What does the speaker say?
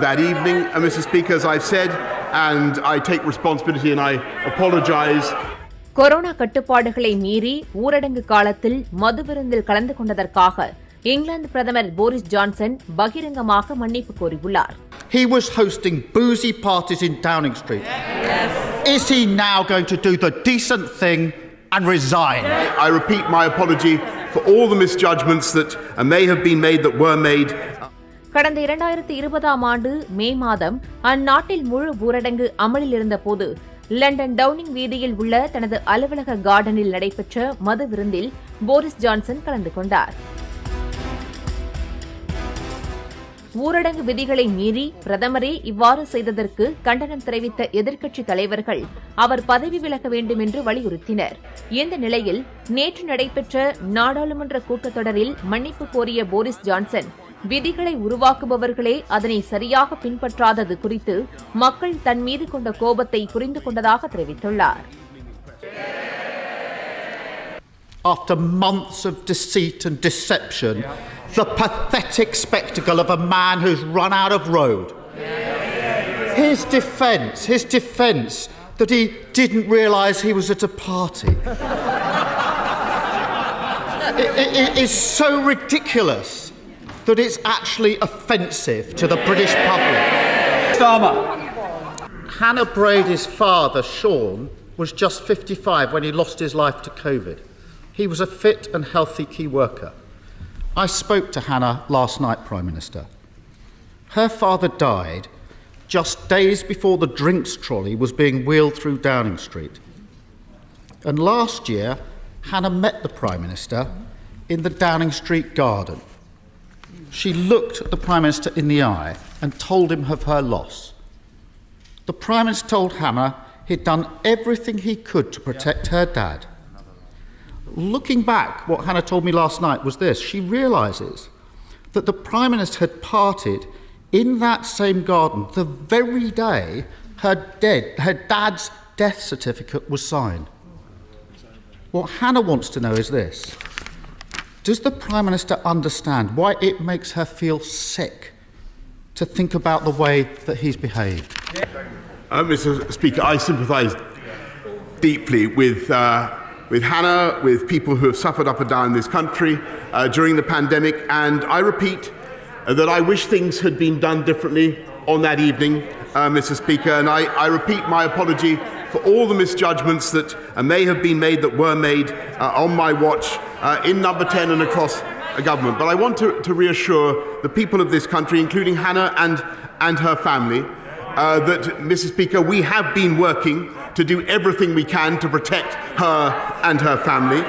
that evening. Mr. Speaker, as I've said, and I take responsibility and I apologise. Corona கட்டுப்பாடுகளை மீறி ஊரடங்கு காலத்தில் மதுவிருந்தில் கலந்து கொண்டதற்காக இங்கிலாந்து பிரதமர் போரிஸ் ஜான்சன் பகிரங்கமாக மன்னிப்பு கோரியுள்ளார். He was hosting boozy parties in Downing Street. Yes. Is he now going to do the decent thing and resign? I repeat my apology for all the misjudgments that may have been made that were made. கடந்த 2020ஆம் ஆண்டு மே மாதம் அந்நாட்டில் முழு ஊரடங்கு அமலில் இருந்தபோது London Downing வீதியில் உள்ள தனது அலுவலக கார்டனில் நடைபெற்ற மது விருந்தில் போரிஸ் ஜான்சன் கலந்து கொண்டார். ஊரடங்கு விதிகளை மீறி பிரதமரே இவ்வாறு செய்ததற்கு கண்டனம் தெரிவித்த எதிர்க்கட்சித் தலைவர்கள் அவர் பதவி விலக வேண்டும் என்று வலியுறுத்தினர். இந்த நிலையில் நேற்று நடைபெற்ற நாடாளுமன்ற கூட்டத்தொடரில் மன்னிப்பு கோரிய போரிஸ் ஜான்சன் விதிகளை உருவாக்குபவர்களே அதனை சரியாக பின்பற்றாதது குறித்து மக்கள் தன் மீது கொண்ட கோபத்தை புரிந்து கொண்டதாக தெரிவித்துள்ளார். After months of deceit and deception, the pathetic spectacle of a man who's run out of road. His defence that he didn't realise he was at a party. It is so ridiculous that it's actually offensive to the British public. Hannah Brady's father, Sean, was just 55 when he lost his life to COVID. He was a fit and healthy key worker. I spoke to Hannah last night, Prime Minister. Her father died just days before the drinks trolley was being wheeled through Downing Street. And last year, Hannah met the Prime Minister in the Downing Street garden. She looked at the Prime Minister in the eye and told him of her loss. The Prime Minister told Hannah he'd done everything he could to protect her dad. Looking back, what Hannah told me last night was this. She realises that the Prime Minister had parted in that same garden the very day her dad's death certificate was signed. What Hannah wants to know is this. Does the Prime Minister understand why it makes her feel sick to think about the way that he's behaved? Mr. Speaker, I sympathise deeply with Hannah, with people who have suffered up and down this country during the pandemic, and I repeat that I wish things had been done differently on that evening, Mr. Speaker, and I repeat my apology for all the misjudgments that may have been made that were made on my watch in Number 10 and across the government. But I want to reassure the people of this country, including Hannah and her family, that, Mr. Speaker, we have been working to do everything we can to protect her and her family.